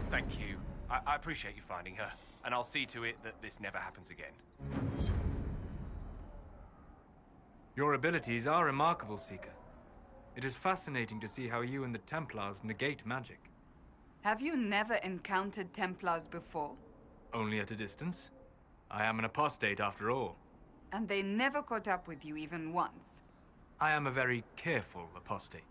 Thank you. I appreciate you finding her, and I'll see to it that this never happens again. Your abilities are remarkable, Seeker. It is fascinating to see how you and the Templars negate magic. Have you never encountered Templars before? Only at a distance. I am an apostate after all. And they never caught up with you even once? I am a very careful apostate.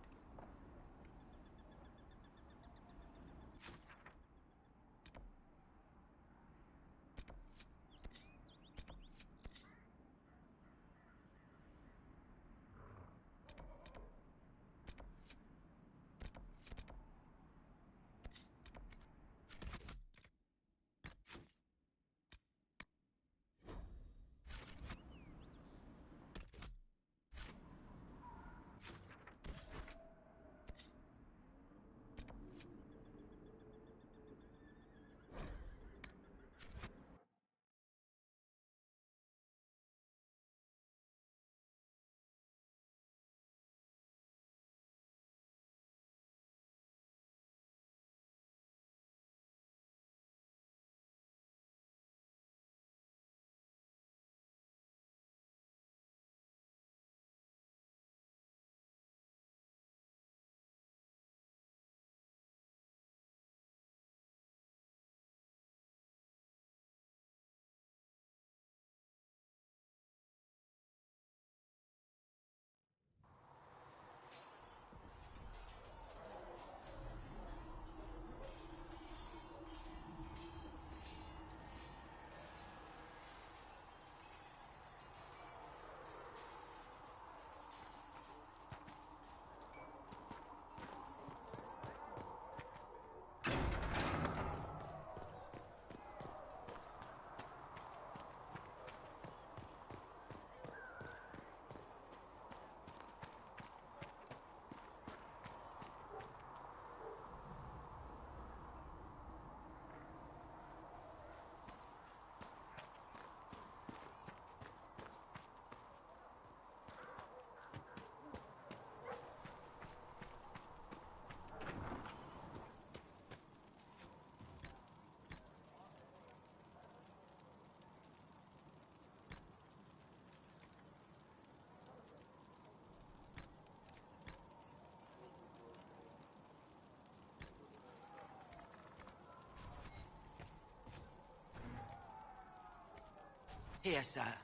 Here, sir,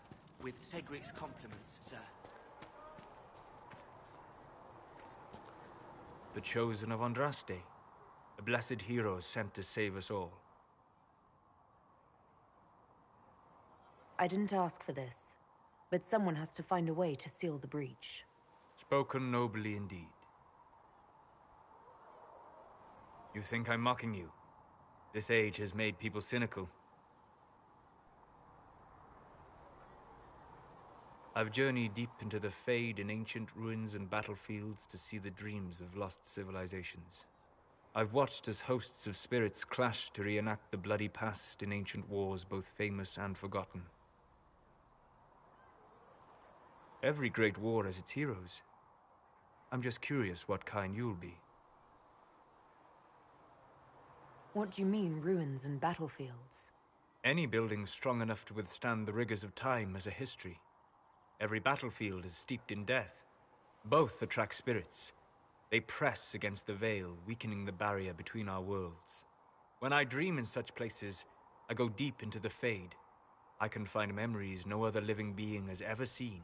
with Cedric's compliments, sir. The chosen of Andraste, a blessed hero sent to save us all. I didn't ask for this, but someone has to find a way to seal the breach. Spoken nobly indeed. You think I'm mocking you? This age has made people cynical. I've journeyed deep into the Fade in ancient ruins and battlefields to see the dreams of lost civilizations. I've watched as hosts of spirits clash to reenact the bloody past in ancient wars both famous and forgotten. Every great war has its heroes. I'm just curious what kind you'll be. What do you mean, ruins and battlefields? Any building strong enough to withstand the rigors of time has a history. Every battlefield is steeped in death. Both attract spirits. They press against the veil, weakening the barrier between our worlds. When I dream in such places, I go deep into the Fade. I can find memories no other living being has ever seen.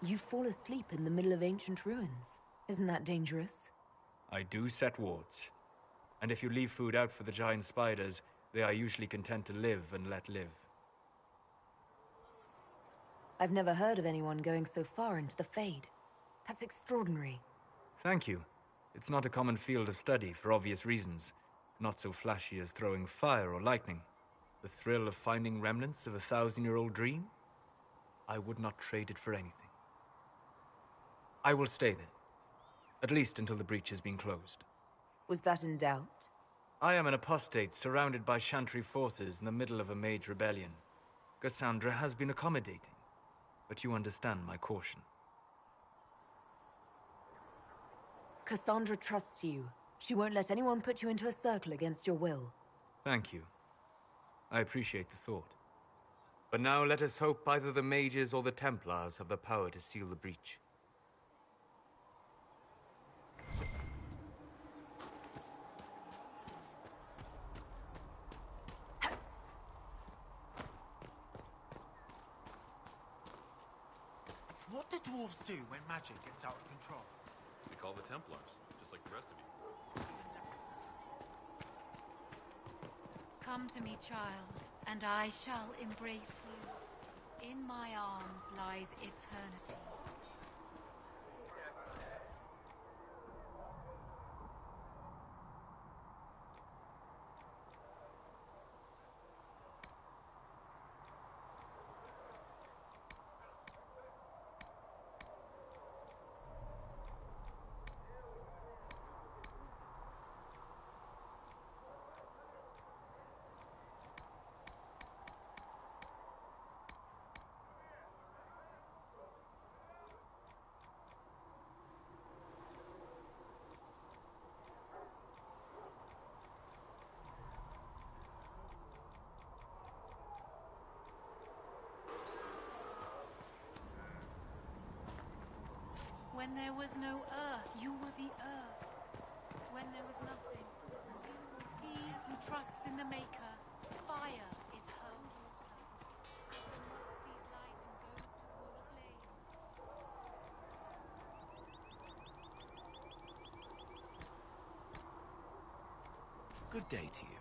You fall asleep in the middle of ancient ruins. Isn't that dangerous? I do set wards. And if you leave food out for the giant spiders, they are usually content to live and let live. I've never heard of anyone going so far into the Fade. That's extraordinary. Thank you. It's not a common field of study for obvious reasons. Not so flashy as throwing fire or lightning. The thrill of finding remnants of a 1,000-year-old dream? I would not trade it for anything. I will stay there. At least until the breach has been closed. Was that in doubt? I am an apostate surrounded by Chantry forces in the middle of a mage rebellion. Cassandra has been accommodating, but you understand my caution. Cassandra trusts you. She won't let anyone put you into a circle against your will. Thank you. I appreciate the thought. But now let us hope either the mages or the Templars have the power to seal the breach. What do dwarves do when magic gets out of control? We call the Templars, just like the rest of you. Come to me, child, and I shall embrace you. In my arms lies eternity. When there was no earth, you were the earth. When there was nothing, he who trusts in the Maker, fire is her water. These light and goes toward a flame. Good day to you.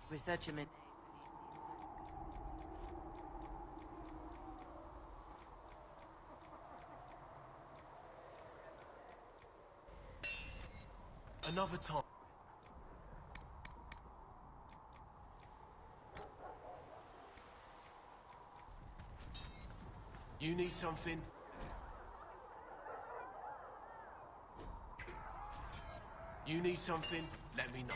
Researcher Another time. You need something? You need something? Let me know.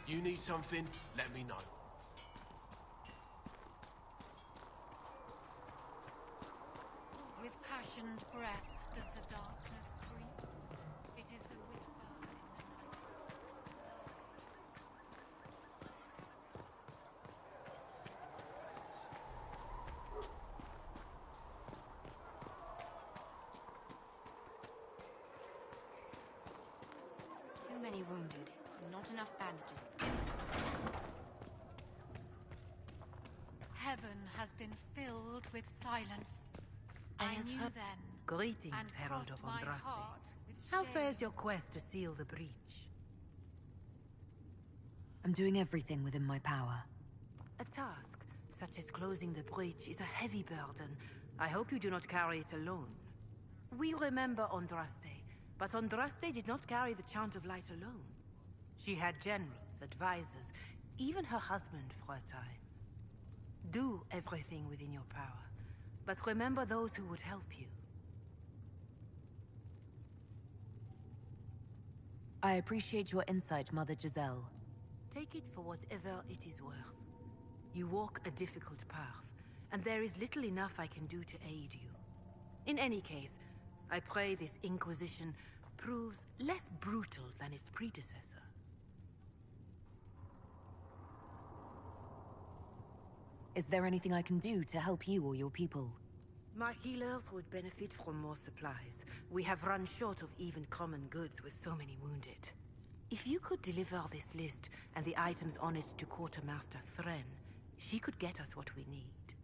You need something? Let me know. With passioned breath does the darkness creep. It is the whisper in the night. Too many wounded. Not enough bandages. Heaven has been filled with silence. I have knew heard- then. Greetings, and Herald of crossed my Andraste. heart with How shame. fares your quest to seal the breach? I'm doing everything within my power. A task, such as closing the breach, is a heavy burden. I hope you do not carry it alone. We remember Andraste, but Andraste did not carry the Chant of Light alone. She had generals, advisors, even her husband for a time. Do everything within your power, but remember those who would help you. I appreciate your insight, Mother Giselle. Take it for whatever it is worth. You walk a difficult path, and there is little enough I can do to aid you. In any case, I pray this Inquisition proves less brutal than its predecessor. Is there anything I can do to help you or your people? My healers would benefit from more supplies. We have run short of even common goods with so many wounded. If you could deliver this list and the items on it to Quartermaster Thren, she could get us what we need.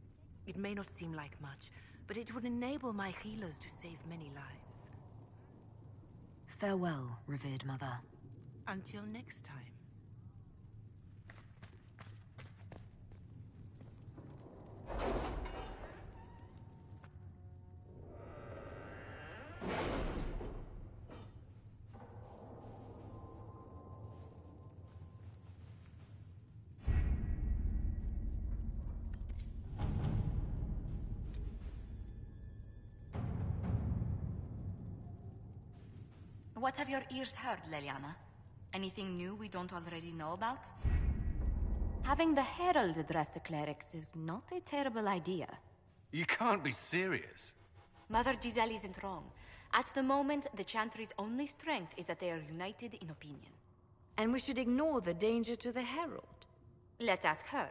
It may not seem like much, but it would enable my healers to save many lives. Farewell, revered mother. Until next time. What have your ears heard, Leliana? Anything new we don't already know about? Having the Herald address the clerics is not a terrible idea. You can't be serious. Mother Giselle isn't wrong. At the moment, the Chantry's only strength is that they are united in opinion. And we should ignore the danger to the Herald. Let's ask her.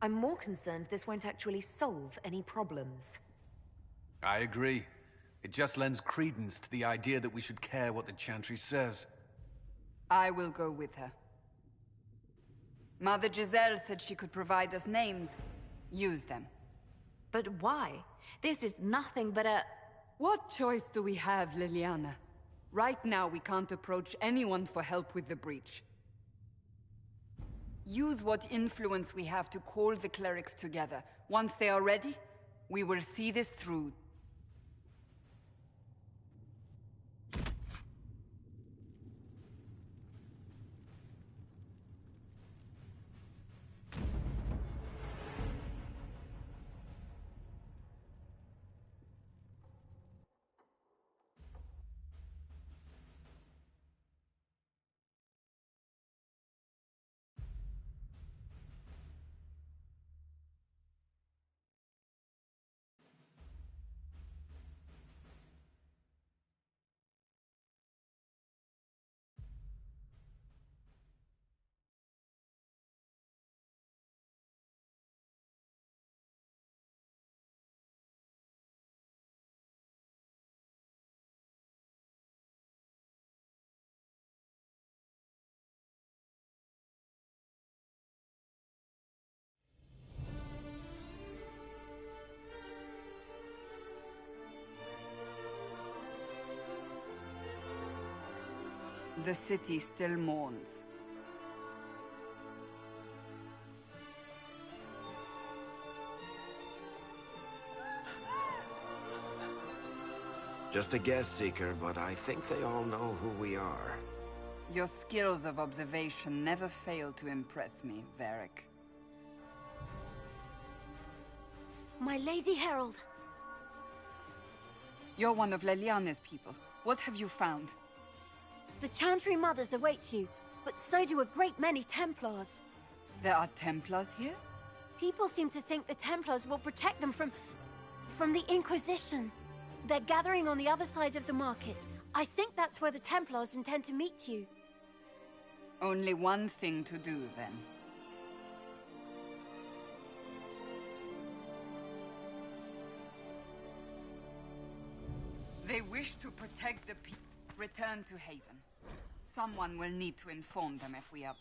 I'm more concerned this won't actually solve any problems. I agree. It just lends credence to the idea that we should care what the Chantry says. I will go with her. Mother Giselle said she could provide us names. Use them. But why? This is nothing but a... What choice do we have, Liliana? Right now, we can't approach anyone for help with the breach. Use what influence we have to call the clerics together. Once they are ready, we will see this through. The city still mourns. Just a guess, Seeker, but I think they all know who we are. Your skills of observation never fail to impress me, Varric. My Lady Herald. You're one of Leliana's people. What have you found? The Chantry Mothers await you, but so do a great many Templars. There are Templars here? People seem to think the Templars will protect them from the Inquisition. They're gathering on the other side of the market. I think that's where the Templars intend to meet you. Only one thing to do, then. They wish to protect the people. Return to Haven. Someone will need to inform them if we are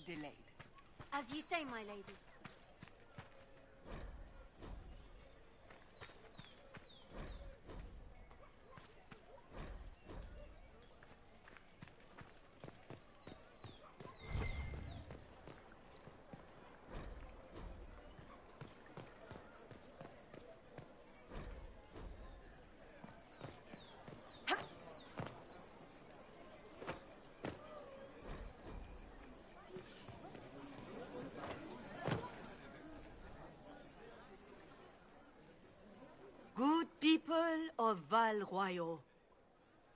delayed. As you say, my lady. Good people of Val Royal,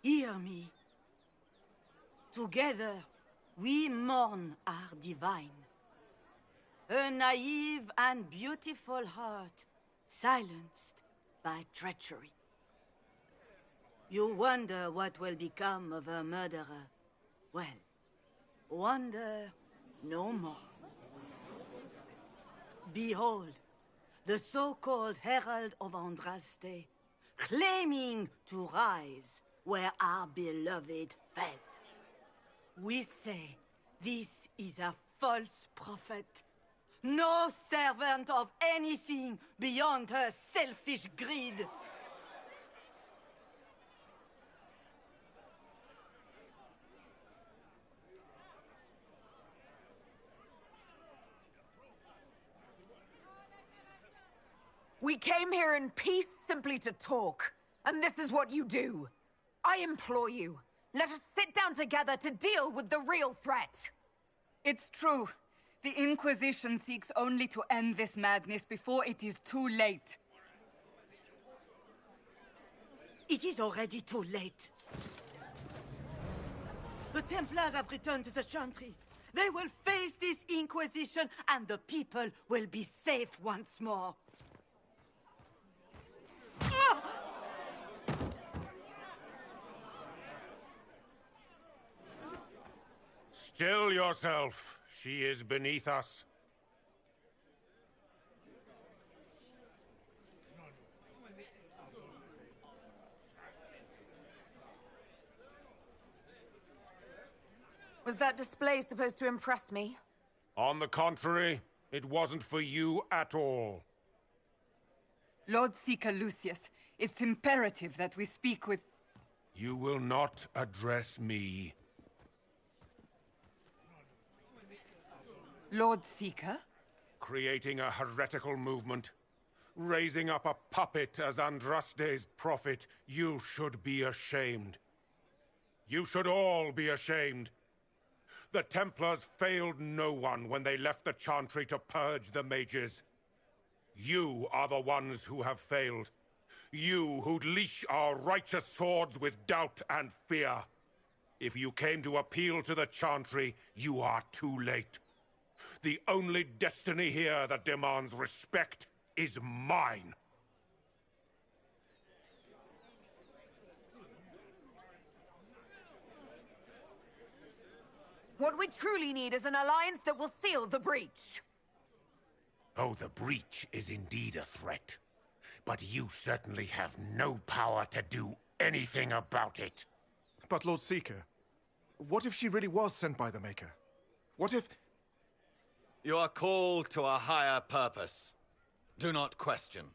hear me. Together, we mourn our divine. A naive and beautiful heart, silenced by treachery. You wonder what will become of her murderer. Well, wonder no more. Behold, the so-called Herald of Andraste, claiming to rise where our beloved fell. We say this is a false prophet, no servant of anything beyond her selfish greed. We came here in peace simply to talk, and this is what you do. I implore you, let us sit down together to deal with the real threat. It's true. The Inquisition seeks only to end this madness before it is too late. It is already too late. The Templars have returned to the Chantry. They will face this Inquisition, and the people will be safe once more. Still yourself. She is beneath us. Was that display supposed to impress me? On the contrary, it wasn't for you at all. Lord Seeker Lucius, it's imperative that we speak with... You will not address me. Lord Seeker? Creating a heretical movement. Raising up a puppet as Andraste's prophet. You should be ashamed. You should all be ashamed. The Templars failed no one when they left the Chantry to purge the mages. You are the ones who have failed. You who'd leash our righteous swords with doubt and fear. If you came to appeal to the Chantry, you are too late. The only destiny here that demands respect is mine. What we truly need is an alliance that will seal the breach. Oh, the breach is indeed a threat. But you certainly have no power to do anything about it. But Lord Seeker, what if she really was sent by the Maker? What if... You are called to a higher purpose. Do not question.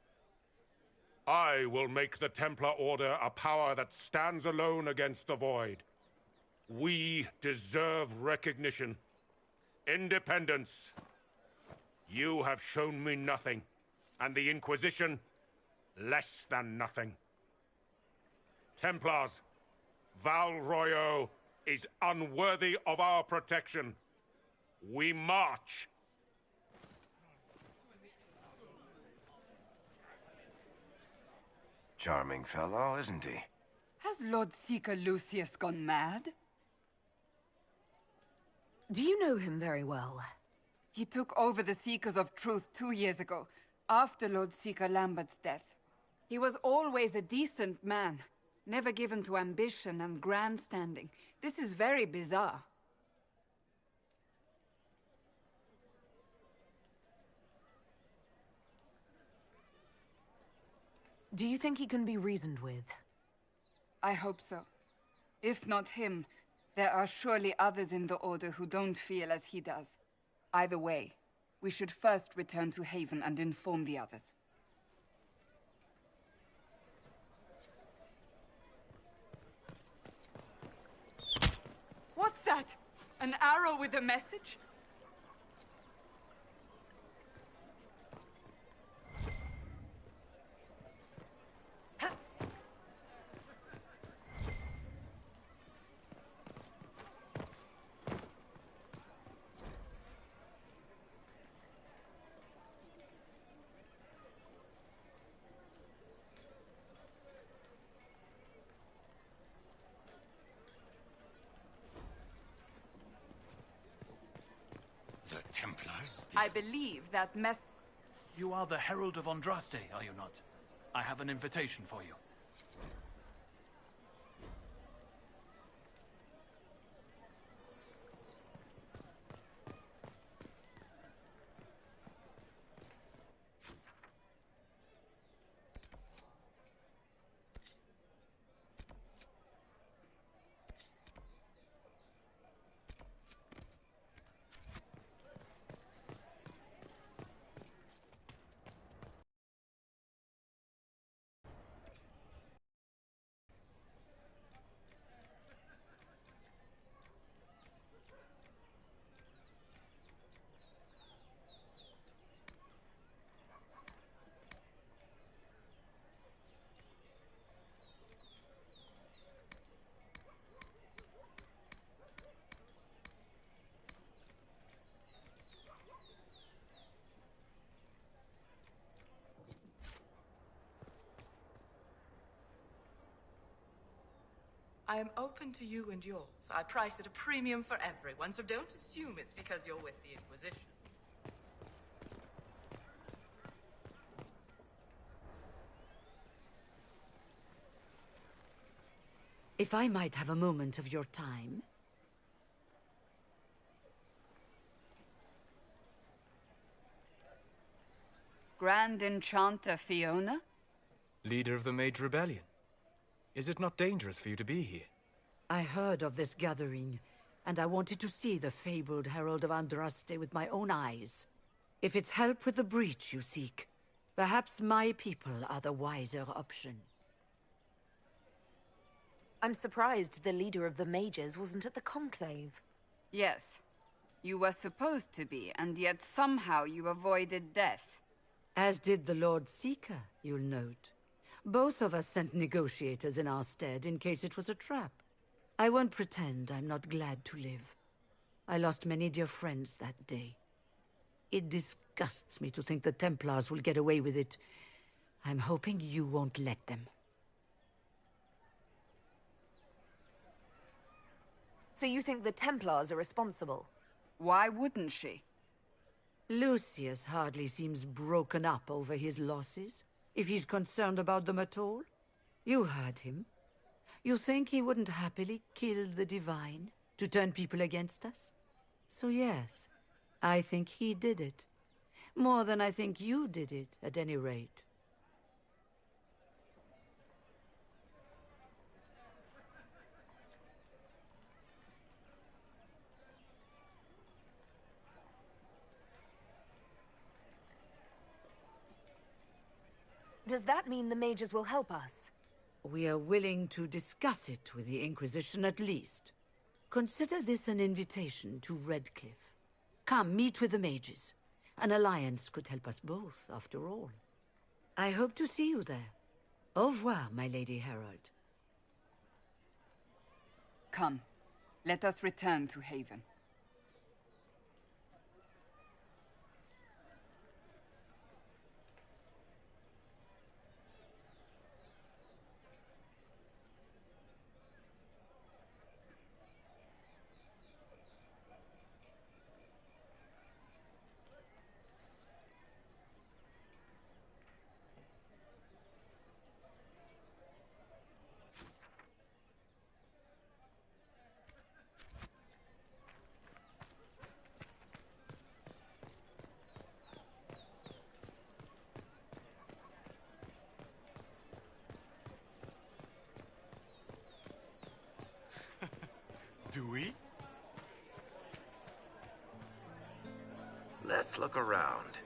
I will make the Templar Order a power that stands alone against the Void. We deserve recognition. Independence. You have shown me nothing, and the Inquisition, less than nothing. Templars, Val Royo is unworthy of our protection. We march. Charming fellow, isn't he? Has Lord Seeker Lucius gone mad? Do you know him very well? He took over the Seekers of Truth 2 years ago, after Lord Seeker Lambert's death. He was always a decent man, never given to ambition and grandstanding. This is very bizarre. Do you think he can be reasoned with? I hope so. If not him, there are surely others in the Order who don't feel as he does. Either way, we should first return to Haven and inform the others. What's that? An arrow with a message? The Templars? I believe that You are the Herald of Andraste, are you not? I have an invitation for you. I am open to you and yours. I price at a premium for everyone, so don't assume it's because you're with the Inquisition. If I might have a moment of your time. Grand Enchanter Fiona? Leader of the Mage Rebellion. Is it not dangerous for you to be here? I heard of this gathering, and I wanted to see the fabled Herald of Andraste with my own eyes. If it's help with the breach you seek, perhaps my people are the wiser option. I'm surprised the leader of the mages wasn't at the conclave. Yes. You were supposed to be, and yet somehow you avoided death. As did the Lord Seeker, you'll note. Both of us sent negotiators in our stead in case it was a trap. I won't pretend I'm not glad to live. I lost many dear friends that day. It disgusts me to think the Templars will get away with it. I'm hoping you won't let them. So you think the Templars are responsible? Why wouldn't she? Lucius hardly seems broken up over his losses, if he's concerned about them at all. You heard him. You think he wouldn't happily kill the Divine to turn people against us? So yes, I think he did it. More than I think you did it, at any rate. Does that mean the mages will help us? We are willing to discuss it with the Inquisition at least. Consider this an invitation to Redcliffe. Come, meet with the mages. An alliance could help us both, after all. I hope to see you there. Au revoir, my Lady Herald. Come, let us return to Haven. Do we? Let's look around.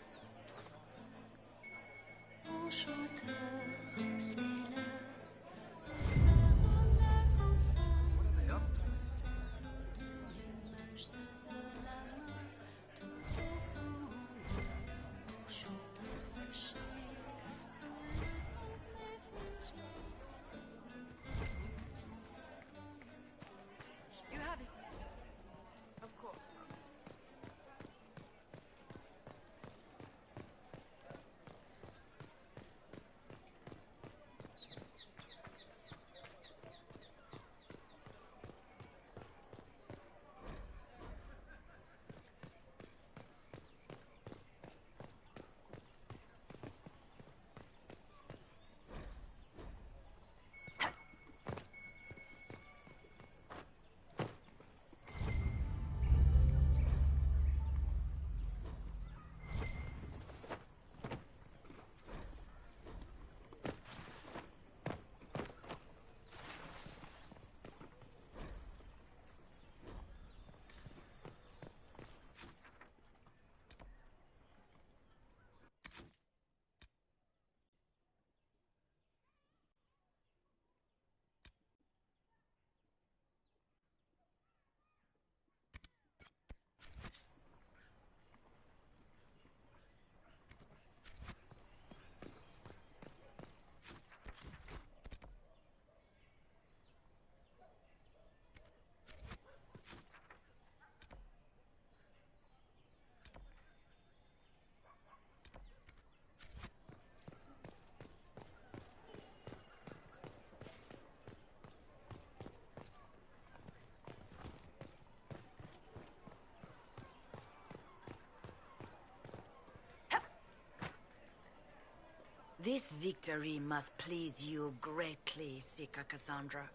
This victory must please you greatly, Seeker Cassandra.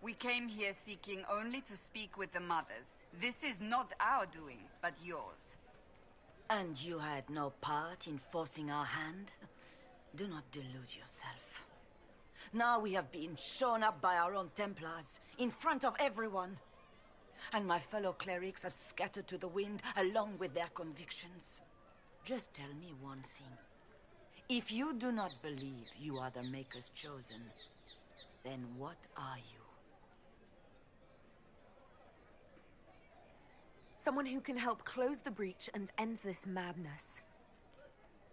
We came here seeking only to speak with the mothers. This is not our doing, but yours. And you had no part in forcing our hand? Do not delude yourself. Now we have been shown up by our own Templars, in front of everyone. And my fellow clerics have scattered to the wind along with their convictions. Just tell me one thing. If you do not believe you are the Maker's chosen, then what are you? Someone who can help close the breach and end this madness.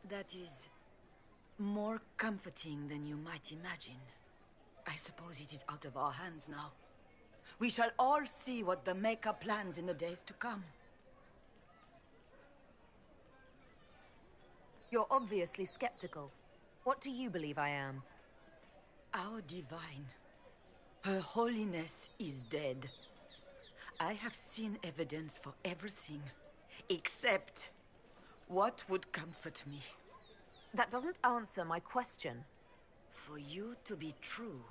That is more comforting than you might imagine. I suppose it is out of our hands now. We shall all see what the Maker plans in the days to come. You're obviously skeptical. What do you believe I am? Our divine. Her holiness is dead. I have seen evidence for everything, except what would comfort me. That doesn't answer my question. For you to be true,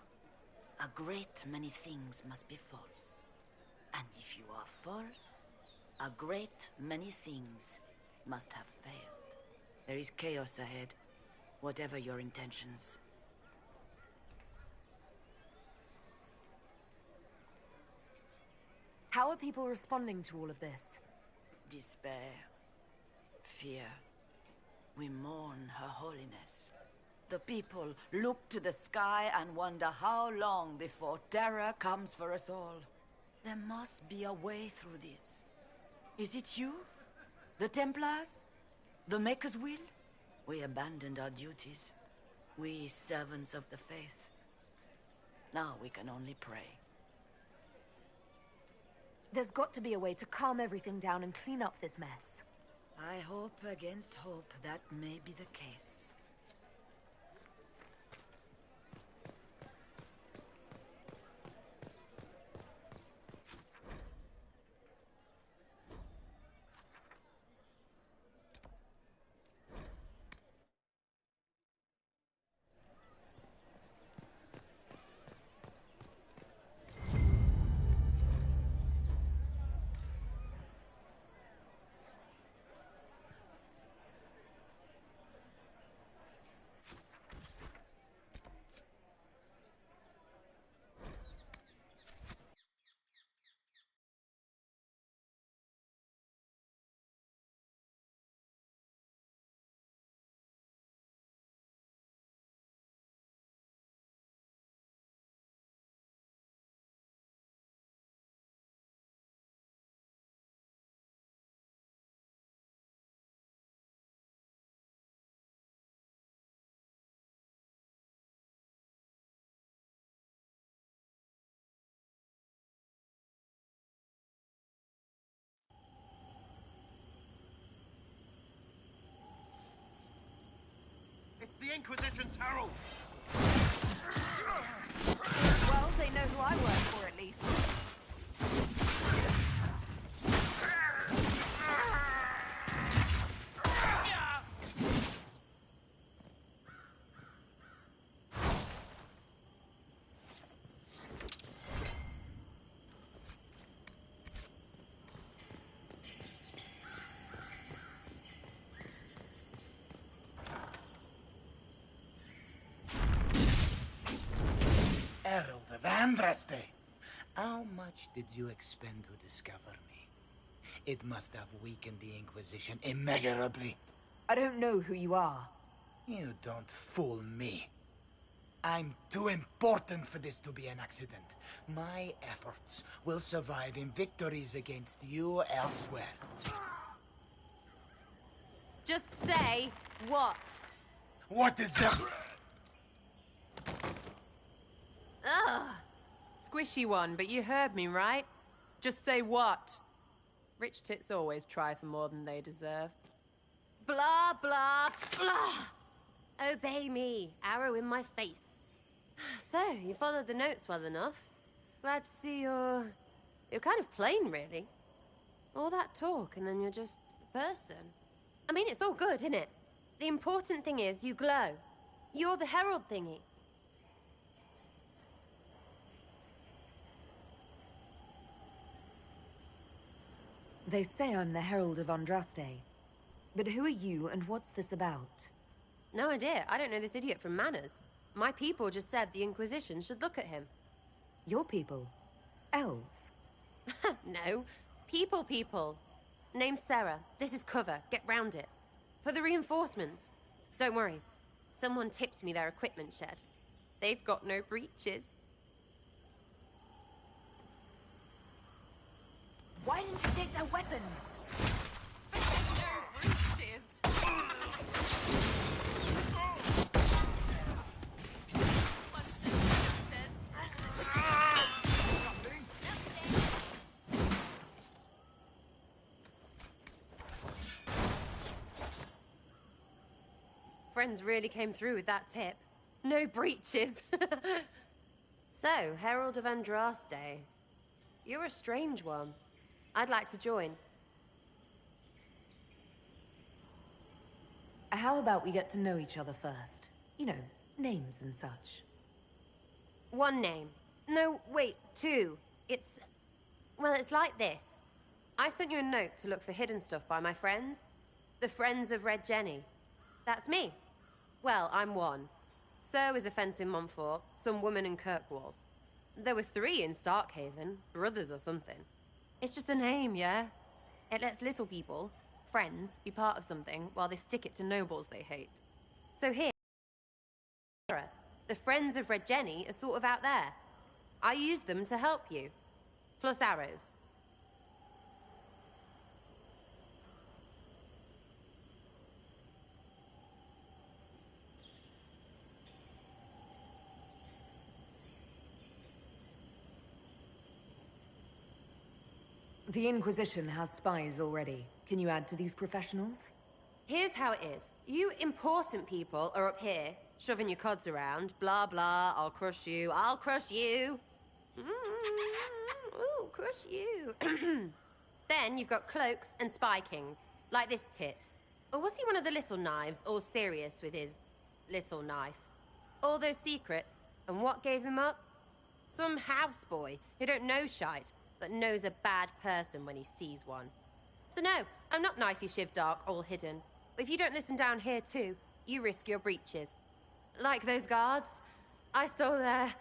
a great many things must be false. And if you are false, a great many things must have failed. There is chaos ahead, whatever your intentions. How are people responding to all of this? Despair. Fear. We mourn her holiness. The people look to the sky and wonder how long before terror comes for us all. There must be a way through this. Is it you? The Templars? The Maker's will? We abandoned our duties. We servants of the faith. Now we can only pray. There's got to be a way to calm everything down and clean up this mess. I hope against hope that may be the case. The Inquisition's herald! Well, they know who I work for, at least. Herald of Andraste! How much did you expend to discover me? It must have weakened the Inquisition immeasurably. I don't know who you are. You don't fool me. I'm too important for this to be an accident. My efforts will survive in victories against you elsewhere. Just say what? What is the... Ugh. Squishy one, but you heard me, right? Just say what? Rich tits always try for more than they deserve. Blah, blah, blah! Obey me. Arrow in my face. So, you followed the notes well enough. Glad to see you're kind of plain, really. All that talk, and then you're just a person. I mean, it's all good, isn't it? The important thing is you glow. You're the herald thingy. They say I'm the Herald of Andraste. But who are you, and what's this about? No idea. I don't know this idiot from Manners. My people just said the Inquisition should look at him. Your people? Elves? No. People. Name's Sarah. This is cover. Get round it. For the reinforcements. Don't worry. Someone tipped me their equipment shed. They've got no breaches. Why didn't you take their weapons? Friends really came through with that tip. No breaches. So, Herald of Andraste. You're a strange one. I'd like to join. How about we get to know each other first? You know, names and such. One name. No, wait, two. Well, it's like this. I sent you a note to look for hidden stuff by my friends. The Friends of Red Jenny. That's me. Well, I'm one. So is a fence in Montfort, some woman in Kirkwall. There were 3 in Starkhaven, brothers or something. It's just a name, yeah? It lets little people, friends, be part of something while they stick it to nobles they hate. So here, the Friends of Red Jenny are sort of out there. I use them to help you. Plus arrows. The Inquisition has spies already. Can you add to these professionals? Here's how it is. You important people are up here, shoving your cods around. Blah, blah, I'll crush you. Ooh, crush you. Then you've got cloaks and spy kings, like this tit. Or was he one of the little knives, all serious with his little knife? All those secrets, and what gave him up? Some houseboy who don't know shite, but knows a bad person when he sees one. So no, I'm not knifey shiv dark, all hidden. If you don't listen down here too, you risk your breeches. Like those guards, I stole their...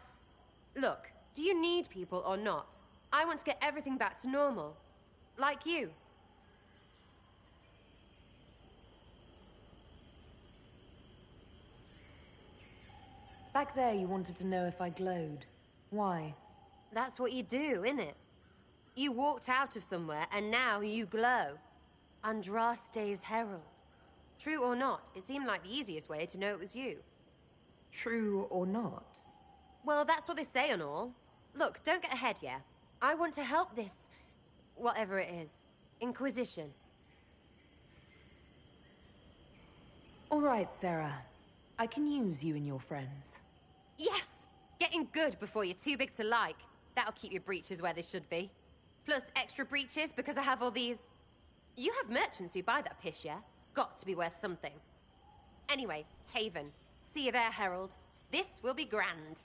Look, do you need people or not? I want to get everything back to normal. Like you. Back there you wanted to know if I glowed. Why? That's what you do, innit? You walked out of somewhere, and now you glow. Andraste's herald. True or not, it seemed like the easiest way to know it was you. True or not? Well, that's what they say and all. Look, don't get ahead, yeah? I want to help this... whatever it is. Inquisition. All right, Sarah. I can use you and your friends. Yes! Getting good before you're too big to like. That'll keep your breeches where they should be. Plus extra breeches because I have all these... You have merchants who buy that piss, yeah? Got to be worth something. Anyway, Haven. See you there, Herald. This will be grand.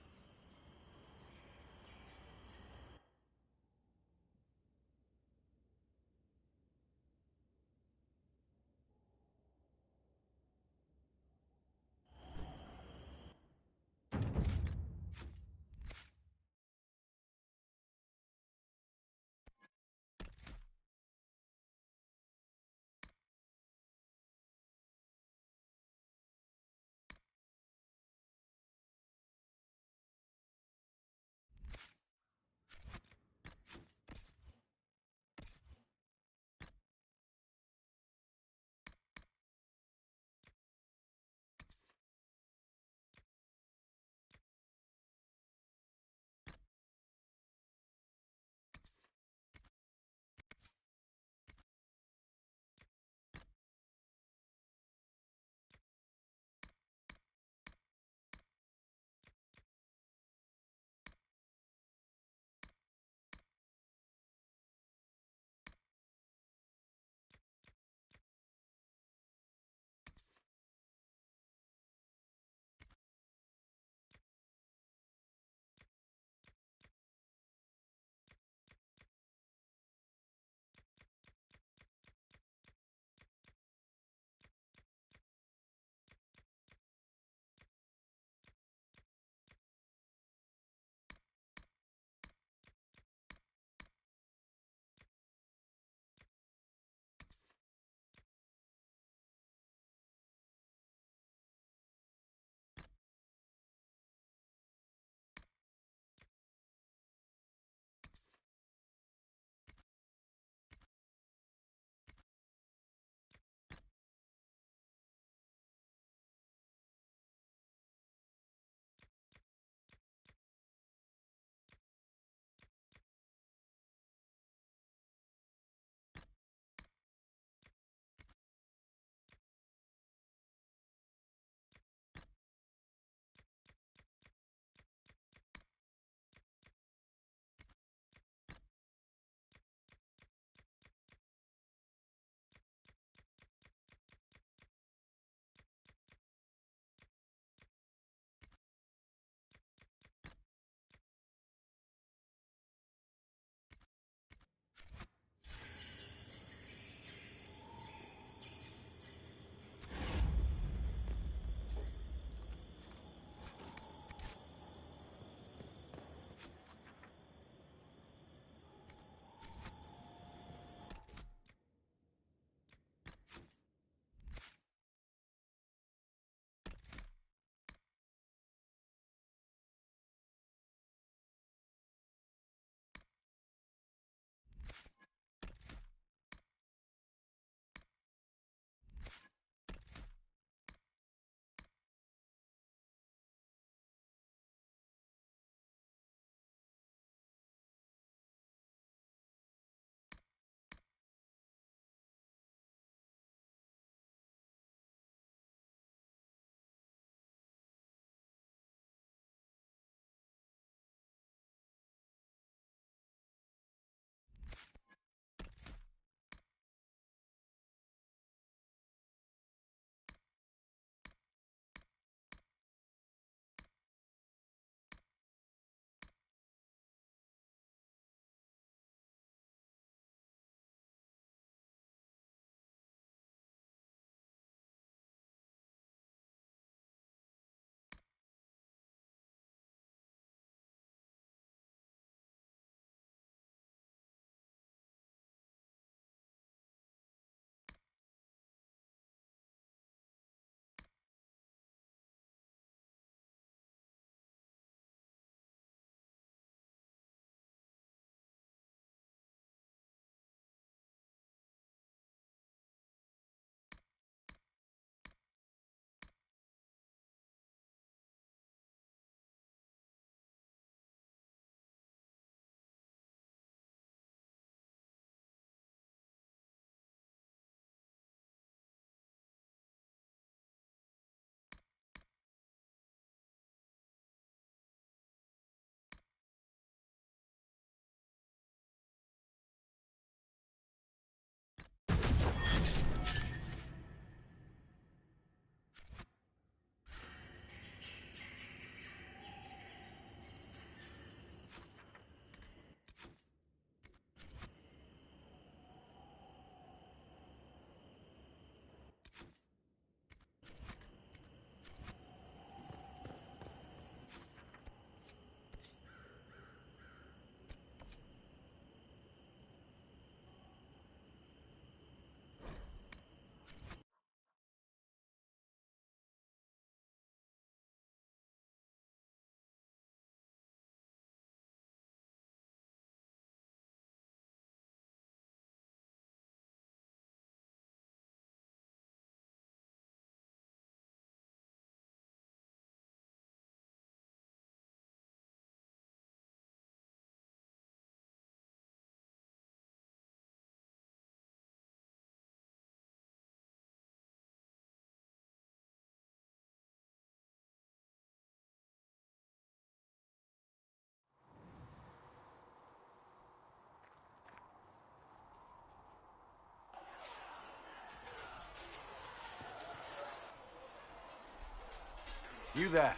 You there.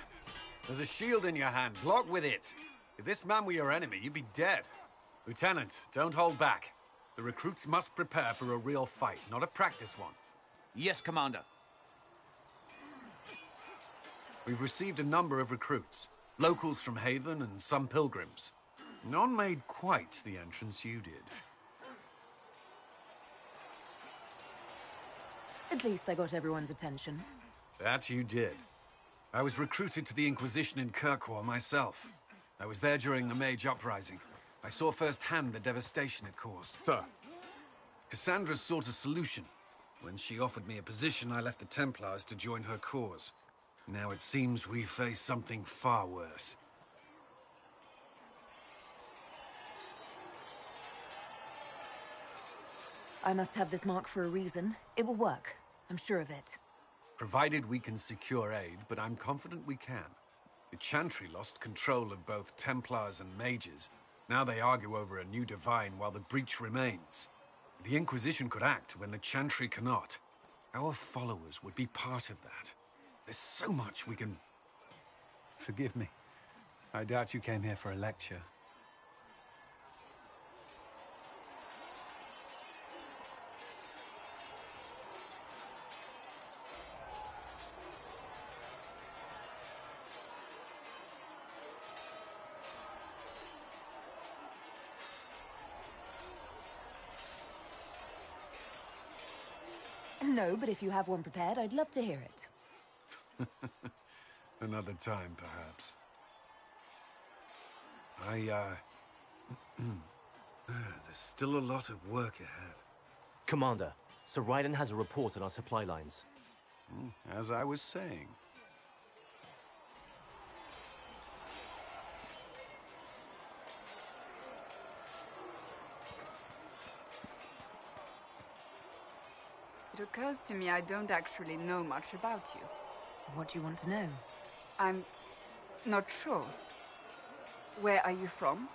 There's a shield in your hand. Block with it. If this man were your enemy, you'd be dead. Lieutenant, don't hold back. The recruits must prepare for a real fight, not a practice one. Yes, Commander. We've received a number of recruits. Locals from Haven and some pilgrims. None made quite the entrance you did. At least I got everyone's attention. That you did. I was recruited to the Inquisition in Kirkwall myself. I was there during the Mage Uprising. I saw firsthand the devastation it caused. Sir. Cassandra sought a solution. When she offered me a position, I left the Templars to join her cause. Now it seems we face something far worse. I must have this mark for a reason. It will work. I'm sure of it. Provided we can secure aid, but I'm confident we can. The Chantry lost control of both Templars and Mages. Now they argue over a new divine while the breach remains. The Inquisition could act when the Chantry cannot. Our followers would be part of that. There's so much we can... Forgive me. I doubt you came here for a lecture. No, but if you have one prepared, I'd love to hear it. Another time, perhaps. There's still a lot of work ahead. Commander, Sir Raiden has a report on our supply lines. As I was saying. It occurs to me I don't actually know much about you. What do you want to know? I'm not sure. Where are you from?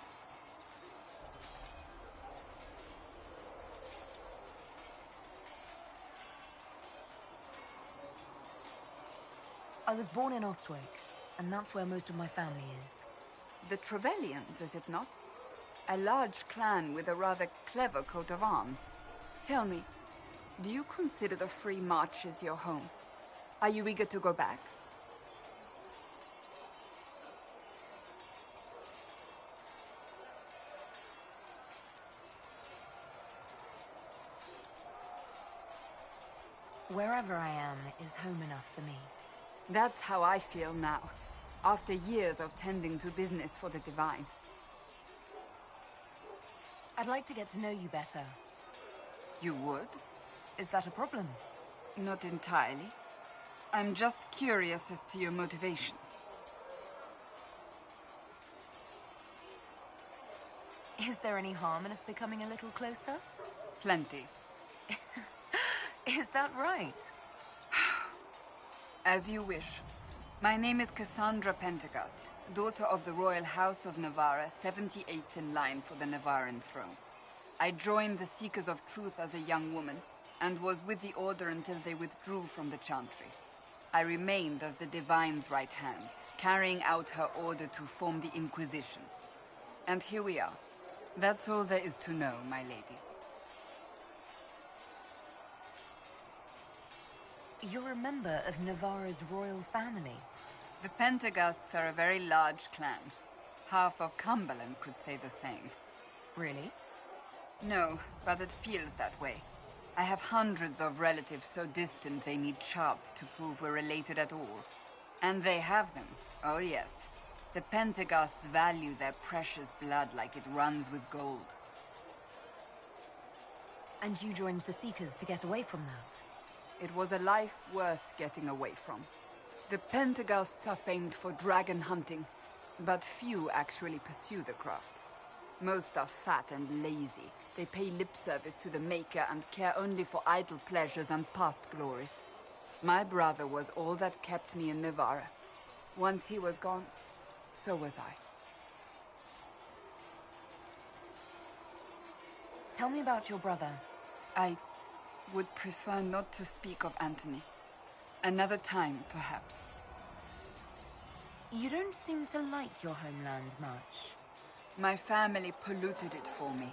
I was born in Ostwick, and that's where most of my family is. The Trevellians, is it not? A large clan with a rather clever coat of arms. Tell me, do you consider the Free Marches your home? Are you eager to go back? Wherever I am is home enough for me. That's how I feel now, after years of tending to business for the Divine. I'd like to get to know you better. You would? Is that a problem? Not entirely. I'm just curious as to your motivation. Is there any harm in us becoming a little closer? Plenty. Is that right? As you wish. My name is Cassandra Pentecost, daughter of the Royal House of Navarra, 78th in line for the Navarran throne. I joined the Seekers of Truth as a young woman, and was with the Order until they withdrew from the Chantry. I remained as the Divine's right hand, carrying out her order to form the Inquisition. And here we are. That's all there is to know, my lady. You're a member of Navarra's royal family. The Pentecosts are a very large clan. Half of Cumberland could say the same. Really? No, but it feels that way. I have hundreds of relatives so distant they need charts to prove we're related at all. And they have them. Oh yes. The Pentecosts value their precious blood like it runs with gold. And you joined the Seekers to get away from that? It was a life worth getting away from. The Pentecosts are famed for dragon hunting, but few actually pursue the craft. Most are fat and lazy. They pay lip service to the Maker and care only for idle pleasures and past glories. My brother was all that kept me in Navarra. Once he was gone, so was I. Tell me about your brother. I would prefer not to speak of Anthony. Another time, perhaps. You don't seem to like your homeland much. My family polluted it for me.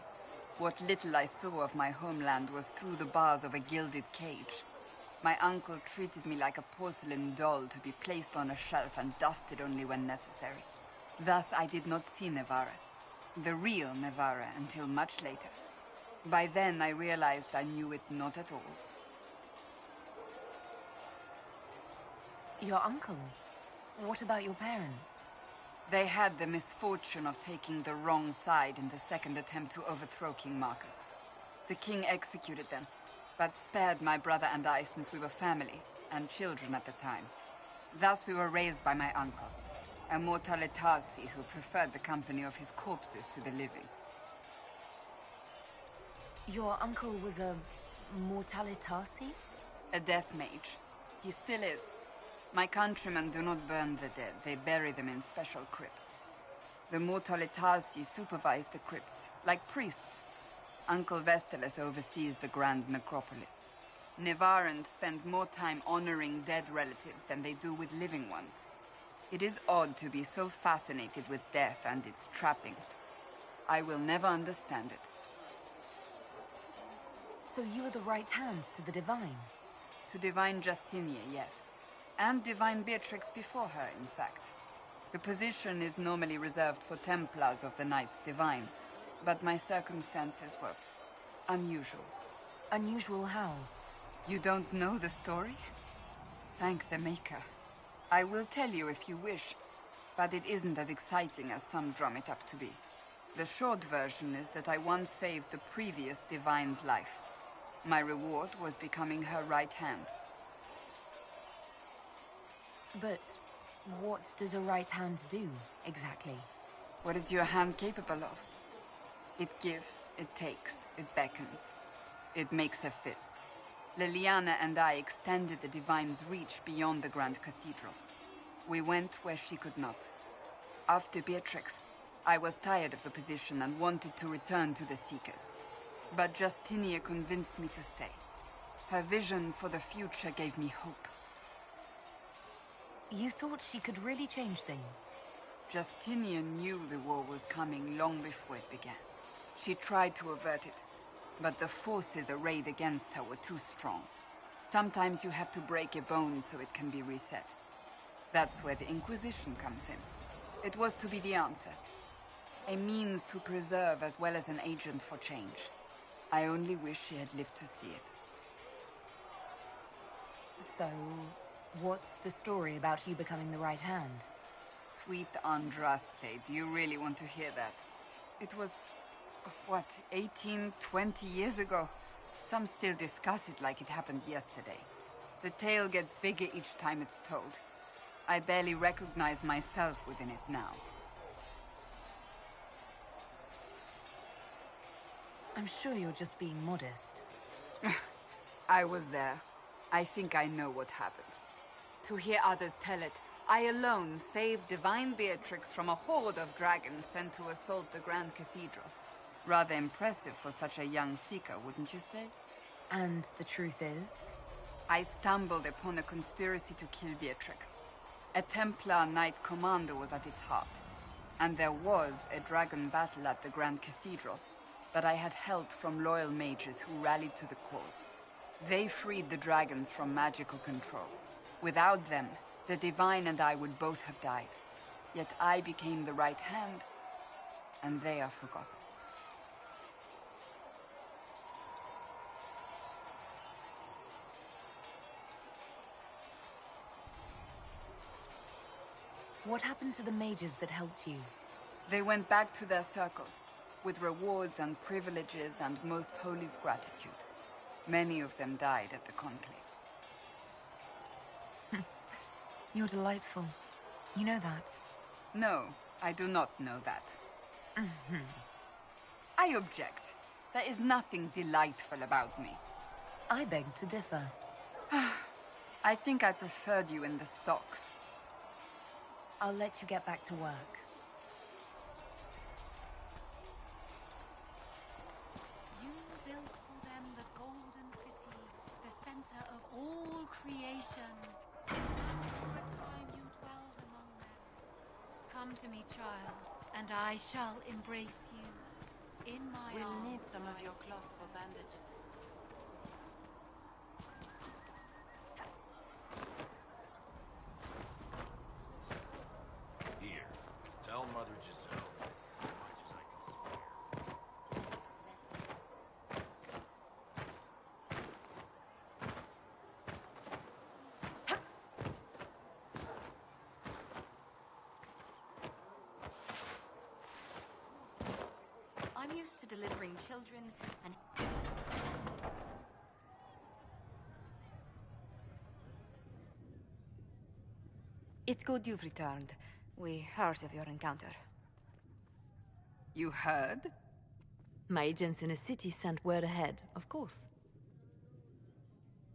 What little I saw of my homeland was through the bars of a gilded cage. My uncle treated me like a porcelain doll to be placed on a shelf and dusted only when necessary. Thus I did not see Nevarra, the real Nevarra, until much later. By then I realized I knew it not at all. Your uncle? What about your parents? They had the misfortune of taking the wrong side in the second attempt to overthrow King Marcus. The king executed them, but spared my brother and I since we were family, and children at the time. Thus we were raised by my uncle, a Mortalitasi who preferred the company of his corpses to the living. Your uncle was a Mortalitasi? A death mage. He still is. My countrymen do not burn the dead, they bury them in special crypts. The Mortalitasi supervise the crypts, like priests. Uncle Vestalis oversees the grand necropolis. Nevarrans spend more time honoring dead relatives than they do with living ones. It is odd to be so fascinated with death and its trappings. I will never understand it. So you were the right hand to the Divine? To Divine Justinia, yes. And Divine Beatrix before her, in fact. The position is normally reserved for Templars of the Knights Divine, but my circumstances were unusual. Unusual how? You don't know the story? Thank the Maker. I will tell you if you wish, but it isn't as exciting as some drum it up to be. The short version is that I once saved the previous Divine's life. My reward was becoming her right hand. But what does a right hand do, exactly? What is your hand capable of? It gives, it takes, it beckons. It makes a fist. Liliana and I extended the Divine's reach beyond the Grand Cathedral. We went where she could not. After Beatrix, I was tired of the position and wanted to return to the Seekers. But Justinia convinced me to stay. Her vision for the future gave me hope. You thought she could really change things? Justinia knew the war was coming long before it began. She tried to avert it, but the forces arrayed against her were too strong. Sometimes you have to break a bone so it can be reset. That's where the Inquisition comes in. It was to be the answer. A means to preserve as well as an agent for change. I only wish she had lived to see it. So, what's the story about you becoming the right hand? Sweet Andraste, do you really want to hear that? It was, what, 18, 20 years ago? Some still discuss it like it happened yesterday. The tale gets bigger each time it's told. I barely recognize myself within it now. I'm sure you're just being modest. I was there. I think I know what happened. To hear others tell it, I alone saved Divine Beatrix from a horde of dragons sent to assault the Grand Cathedral. Rather impressive for such a young seeker, wouldn't you say? And the truth is? I stumbled upon a conspiracy to kill Beatrix. A Templar Knight Commander was at its heart. And there was a dragon battle at the Grand Cathedral, but I had help from loyal mages who rallied to the cause. They freed the dragons from magical control. Without them, the Divine and I would both have died. Yet I became the right hand, and they are forgotten. What happened to the mages that helped you? They went back to their circles, with rewards and privileges and most holy's gratitude. Many of them died at the conclave. You're delightful. You know that? No, I do not know that. I object. There is nothing delightful about me. I beg to differ. I think I preferred you in the stocks. I'll let you get back to work. You built for them the golden city, the center of all creation. And for a time you dwelled among them. Come to me, child, and I shall embrace you in my We'll arms. need some of your cloth for bandages. Here, tell Mother Giselle this is as much as I can spare. I'm used to delivering children and... It's good you've returned. We heard of your encounter. You heard? My agents in the city sent word ahead, of course.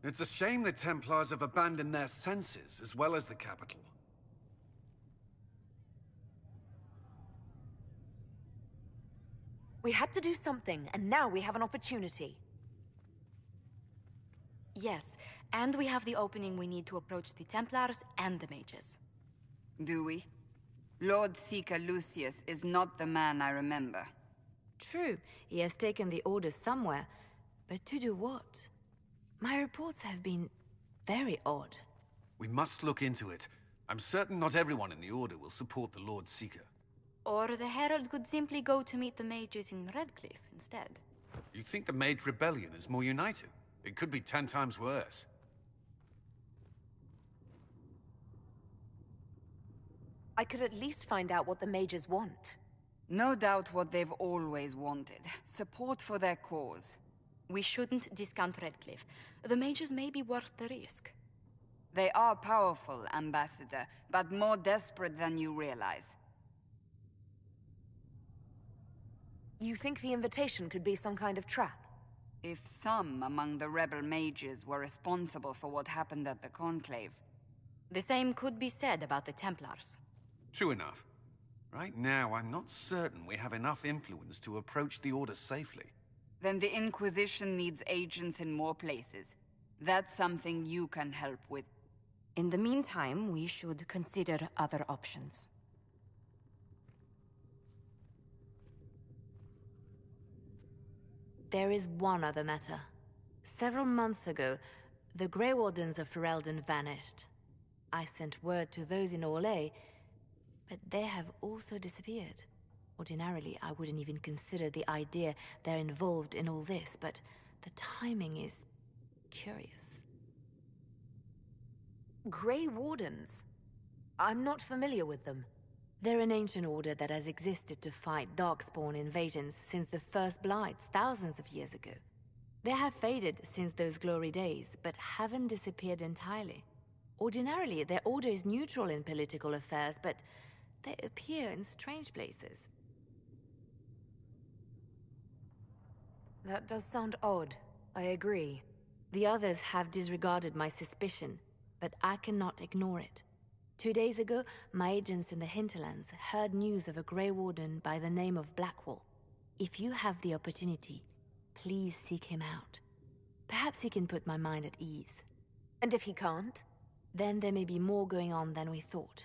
It's a shame the Templars have abandoned their senses, as well as the capital. We had to do something, and now we have an opportunity. Yes, and we have the opening we need to approach the Templars and the mages. Do we? Lord Seeker Lucius is not the man I remember. True, he has taken the orders somewhere, but to do what? My reports have been very odd. We must look into it. I'm certain not everyone in the Order will support the Lord Seeker. Or the Herald could simply go to meet the mages in Redcliffe instead. You think the Mage Rebellion is more united? It could be 10 times worse. I could at least find out what the mages want. No doubt what they've always wanted. Support for their cause. We shouldn't discount Redcliffe. The mages may be worth the risk. They are powerful, Ambassador, but more desperate than you realize. You think the invitation could be some kind of trap? If some among the rebel mages were responsible for what happened at the Conclave. The same could be said about the Templars. True enough. Right now, I'm not certain we have enough influence to approach the Order safely. Then the Inquisition needs agents in more places. That's something you can help with. In the meantime, we should consider other options. There is one other matter. Several months ago, the Grey Wardens of Ferelden vanished. I sent word to those in Orlais, but they have also disappeared. Ordinarily, I wouldn't even consider the idea they're involved in all this, but the timing is curious. Grey Wardens? I'm not familiar with them. They're an ancient order that has existed to fight Darkspawn invasions since the First Blights thousands of years ago. They have faded since those glory days, but haven't disappeared entirely. Ordinarily, their order is neutral in political affairs, but they appear in strange places. That does sound odd. I agree. The others have disregarded my suspicion, but I cannot ignore it. 2 days ago, my agents in the hinterlands heard news of a Grey Warden by the name of Blackwall. If you have the opportunity, please seek him out. Perhaps he can put my mind at ease. And if he can't? Then there may be more going on than we thought.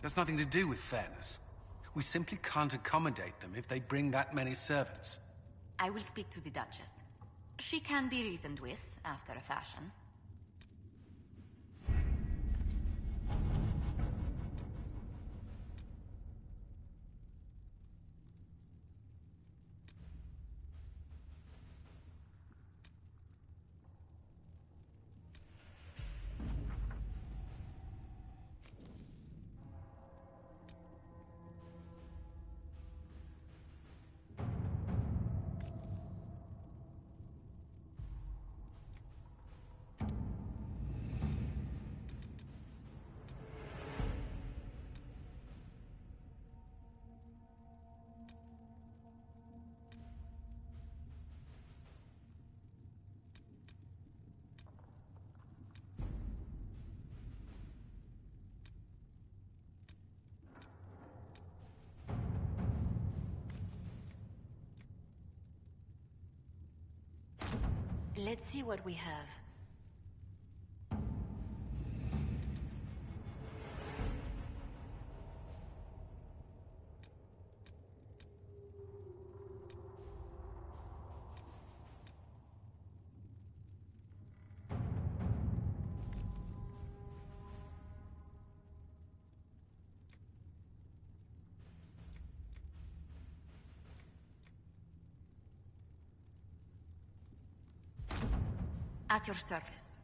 That's nothing to do with fairness. We simply can't accommodate them if they bring that many servants. I will speak to the Duchess. She can be reasoned with, after a fashion. Let's see what we have. At your service.